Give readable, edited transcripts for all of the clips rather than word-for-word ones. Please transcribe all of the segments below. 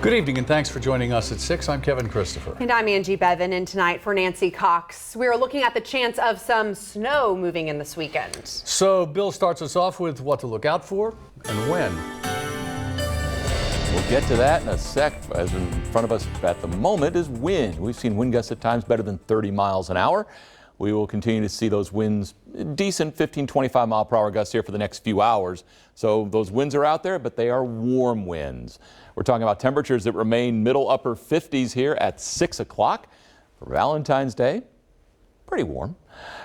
Good evening and thanks for joining us at 6. I'm Kevin Christopher. And I'm Angie Bevin, and tonight for Nancy Cox, we're looking at the chance of some snow moving in this weekend. So Bill starts us off with what to look out for and when. We'll get to that in a sec. As in front of us at the moment is wind. We've seen wind gusts at times better than 30 miles an hour. We will continue to see those winds, decent 15, 25 mile per hour gusts here for the next few hours. So those winds are out there, but they are warm winds. We're talking about temperatures that remain middle upper 50s here at 6 o'clock for Valentine's Day. Pretty warm.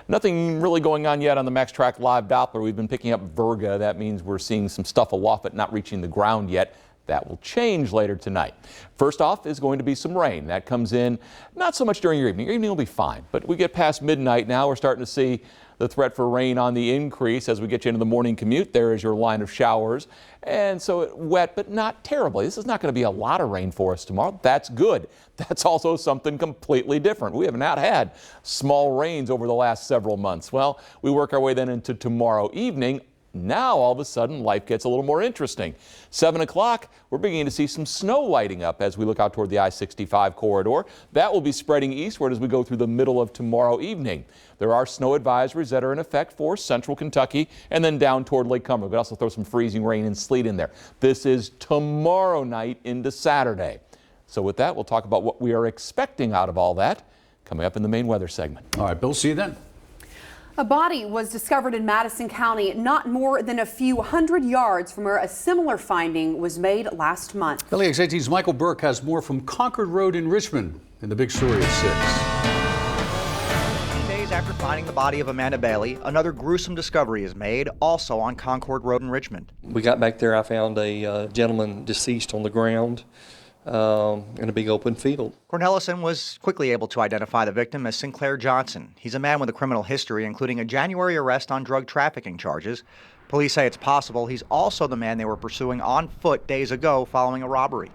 Nothing really going on yet on the Max Track Live Doppler. We've been picking up Virga. That means we're seeing some stuff aloft but not reaching the ground yet. That will change later tonight. First off is going to be some rain. That comes in not so much during your evening. Your evening will be fine, but we get past midnight now. We're starting to see the threat for rain on the increase as we get you into the morning commute. There is your line of showers. And so it wet, but not terribly. This is not going to be a lot of rain for us tomorrow. That's good. That's also something completely different. We have not had small rains over the last several months. Well, we work our way then into tomorrow evening. Now, all of a sudden, life gets a little more interesting. 7 o'clock, we're beginning to see some snow lighting up as we look out toward the I-65 corridor. That will be spreading eastward as we go through the middle of tomorrow evening. There are snow advisories that are in effect for central Kentucky and then down toward Lake Cumberland. We also throw some freezing rain and sleet in there. This is tomorrow night into Saturday. So with that, we'll talk about what we are expecting out of all that coming up in the main weather segment. All right, Bill, see you then. A body was discovered in Madison County not more than a few hundred yards from where a similar finding was made last month. LEX 18's Michael Burke has more from Concord Road in Richmond in the big story at 6. Days after finding the body of Amanda Bailey, another gruesome discovery is made, also on Concord Road in Richmond. We got back there, I found a gentleman deceased on the ground in a big open field. Cornelison was quickly able to identify the victim as Sinclair Johnson. He's a man with a criminal history, including a January arrest on drug trafficking charges. Police say it's possible he's also the man they were pursuing on foot days ago following a robbery.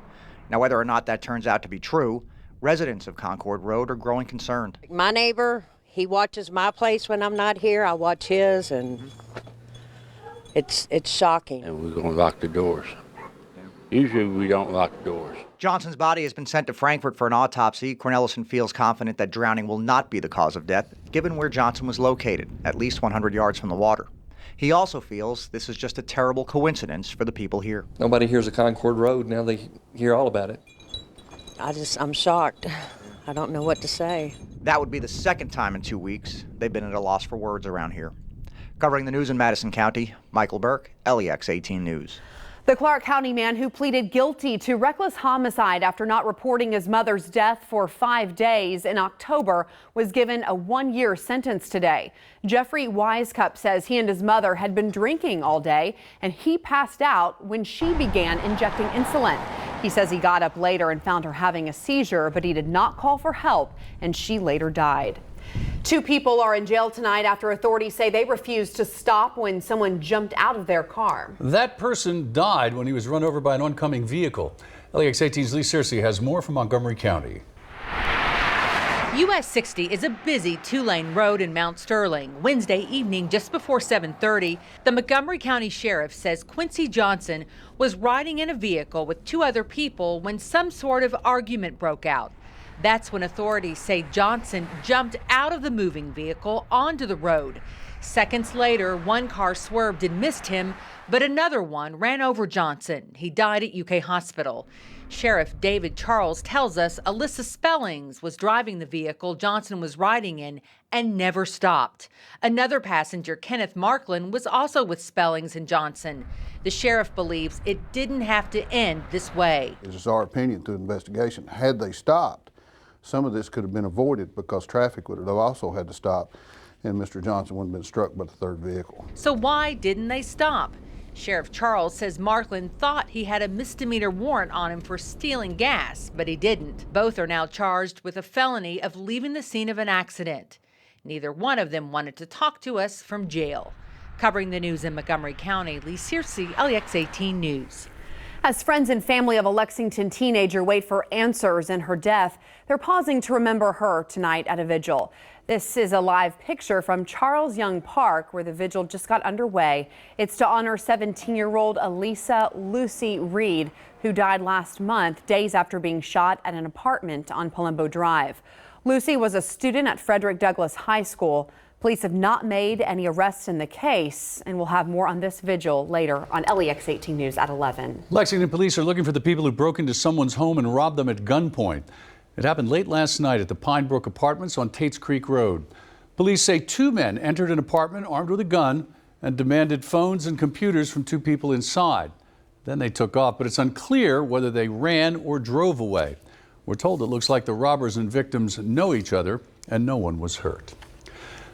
Now, whether or not that turns out to be true, residents of Concord Road are growing concerned. My neighbor, he watches my place when I'm not here. I watch his, and it's shocking. And we're going to lock the doors. Usually we don't lock the doors. Johnson's body has been sent to Frankfurt for an autopsy. Cornelison feels confident that drowning will not be the cause of death, given where Johnson was located, at least 100 yards from the water. He also feels this is just a terrible coincidence for the people here. Nobody hears of Concord Road. Now they hear all about it. I'm shocked. I don't know what to say. That would be the second time in 2 weeks they've been at a loss for words around here. Covering the news in Madison County, Michael Burke, LEX 18 News. The Clark County man who pleaded guilty to reckless homicide after not reporting his mother's death for 5 days in October was given a 1-year sentence today. Jeffrey Wisecup says he and his mother had been drinking all day and he passed out when she began injecting insulin. He says he got up later and found her having a seizure, but he did not call for help and she later died. 2 people are in jail tonight after authorities say they refused to stop when someone jumped out of their car. That person died when he was run over by an oncoming vehicle. LEX 18's Lee Searcy has more from Montgomery County. US 60 is a busy 2-lane road in Mount Sterling. Wednesday evening, just before 7:30, the Montgomery County Sheriff says Quincy Johnson was riding in a vehicle with 2 other people when some sort of argument broke out. That's when authorities say Johnson jumped out of the moving vehicle onto the road. Seconds later, one car swerved and missed him, but another one ran over Johnson. He died at UK Hospital. Sheriff David Charles tells us Alyssa Spellings was driving the vehicle Johnson was riding in and never stopped. Another passenger, Kenneth Markland, was also with Spellings and Johnson. The sheriff believes it didn't have to end this way. It's our opinion through the investigation. Had they stopped, some of this could have been avoided because traffic would have also had to stop and Mr. Johnson wouldn't have been struck by the third vehicle. So why didn't they stop? Sheriff Charles says Markland thought he had a misdemeanor warrant on him for stealing gas, but he didn't. Both are now charged with a felony of leaving the scene of an accident. Neither one of them wanted to talk to us from jail. Covering the news in Montgomery County, Lee Searcy, LEX 18 News. As friends and family of a Lexington teenager wait for answers in her death, they're pausing to remember her tonight at a vigil. This is a live picture from Charles Young Park, where the vigil just got underway. It's to honor 17-year-old Elisa Lucy Reed, who died last month, days after being shot at an apartment on Palumbo Drive. Lucy was a student at Frederick Douglass High School. Police have not made any arrests in the case, and we'll have more on this vigil later on LEX 18 News at 11. Lexington police are looking for the people who broke into someone's home and robbed them at gunpoint. It happened late last night at the Pine Brook Apartments on Tates Creek Road. Police say two men entered an apartment armed with a gun and demanded phones and computers from two people inside. Then they took off, but it's unclear whether they ran or drove away. We're told it looks like the robbers and victims know each other and no one was hurt.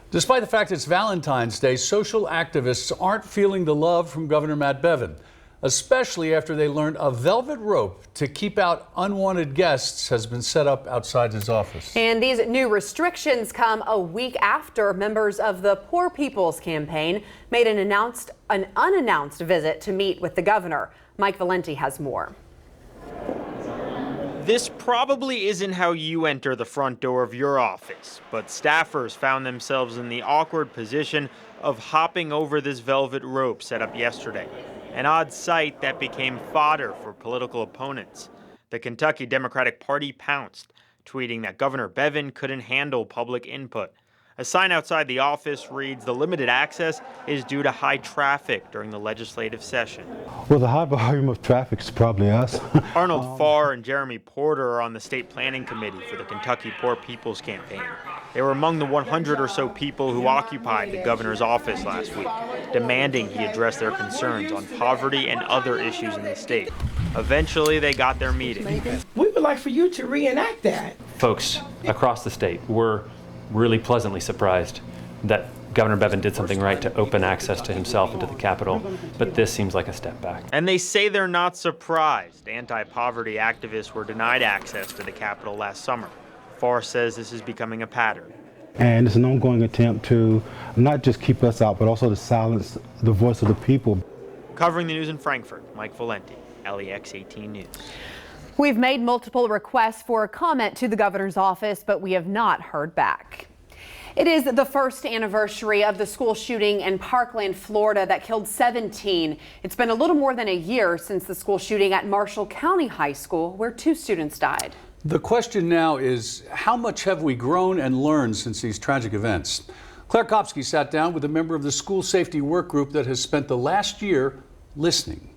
Despite the fact it's Valentine's Day, social activists aren't feeling the love from Governor Matt Bevin, especially after they learned a velvet rope to keep out unwanted guests has been set up outside his office. And these new restrictions come a week after members of the Poor People's Campaign made an unannounced visit to meet with the governor. Mike Valenti has more. This probably isn't how you enter the front door of your office, but staffers found themselves in the awkward position of hopping over this velvet rope set up yesterday, an odd sight that became fodder for political opponents. The Kentucky Democratic Party pounced, tweeting that Governor Bevin couldn't handle public input. A sign outside the office reads, "The limited access is due to high traffic during the legislative session." Well, the high volume of traffic is probably us. Arnold Farr and Jeremy Porter are on the state planning committee for the Kentucky Poor People's Campaign. They were among the 100 or so people who occupied the governor's office last week, demanding he address their concerns on poverty and other issues in the state. Eventually, they got their meeting. We would like for you to reenact that. Folks across the state were really pleasantly surprised that Governor Bevin did something right to open access to himself and to the Capitol, but this seems like a step back. And they say they're not surprised. Anti-poverty activists were denied access to the Capitol last summer. Farr says this is becoming a pattern. And it's an ongoing attempt to not just keep us out, but also to silence the voice of the people. Covering the news in Frankfort, Mike Valenti, LEX 18 News. We've made multiple requests for a comment to the governor's office, but we have not heard back. It is the first anniversary of the school shooting in Parkland, Florida that killed 17. It's been a little more than a year since the school shooting at Marshall County High School, where 2 students died. The question now is, how much have we grown and learned since these tragic events? Claire Kopsky sat down with a member of the school safety work group that has spent the last year listening.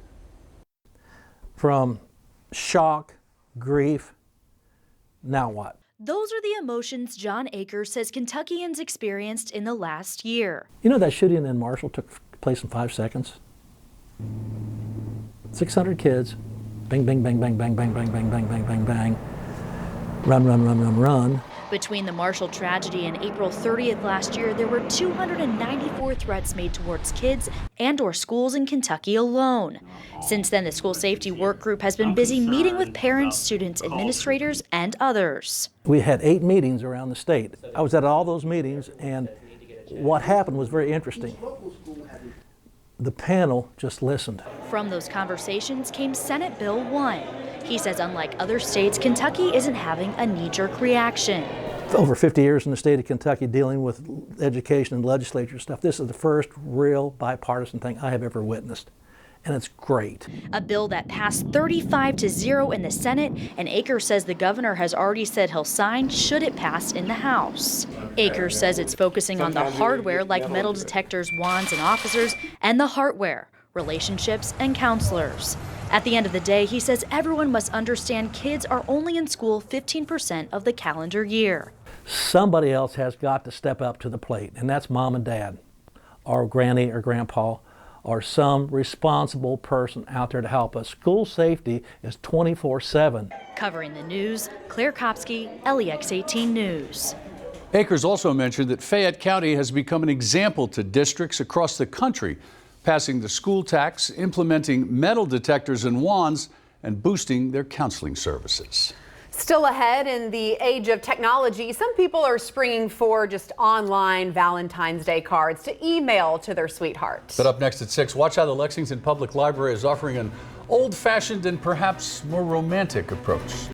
From shock, grief, now what? Those are the emotions John Akers says Kentuckians experienced in the last year. You know that shooting in Marshall took place in 5 seconds? 600 kids, bang, bang, bang, bang, bang, bang, bang, bang, bang, bang, bang, bang, run, run, run, run, run. Between the Marshall tragedy and April 30th last year, there were 294 threats made towards kids and/or schools in Kentucky alone. Since then, the school safety work group has been busy meeting with parents, students, administrators, and others. We had 8 meetings around the state. I was at all those meetings, and what happened was very interesting. The panel just listened. From those conversations came Senate Bill 1. He says unlike other states, Kentucky isn't having a knee-jerk reaction. Over 50 years in the state of Kentucky dealing with education and legislature stuff, this is the first real bipartisan thing I have ever witnessed. And it's great. A bill that passed 35-0 in the Senate, and Akers says the governor has already said he'll sign should it pass in the House. Akers says it's focusing on the hardware like metal detectors, wands, and officers, and the hardware, relationships, and counselors. At the end of the day, he says everyone must understand kids are only in school 15% of the calendar year. Somebody else has got to step up to the plate, and that's mom and dad, or granny or grandpa, or some responsible person out there to help us. School safety is 24/7. Covering the news, Claire Kopsky, LEX 18 News. Akers also mentioned that Fayette County has become an example to districts across the country, passing the school tax, implementing metal detectors and wands, and boosting their counseling services. Still ahead in the age of technology, some people are springing for just online Valentine's Day cards to email to their sweethearts. But up next at 6, watch how the Lexington Public Library is offering an old-fashioned and perhaps more romantic approach.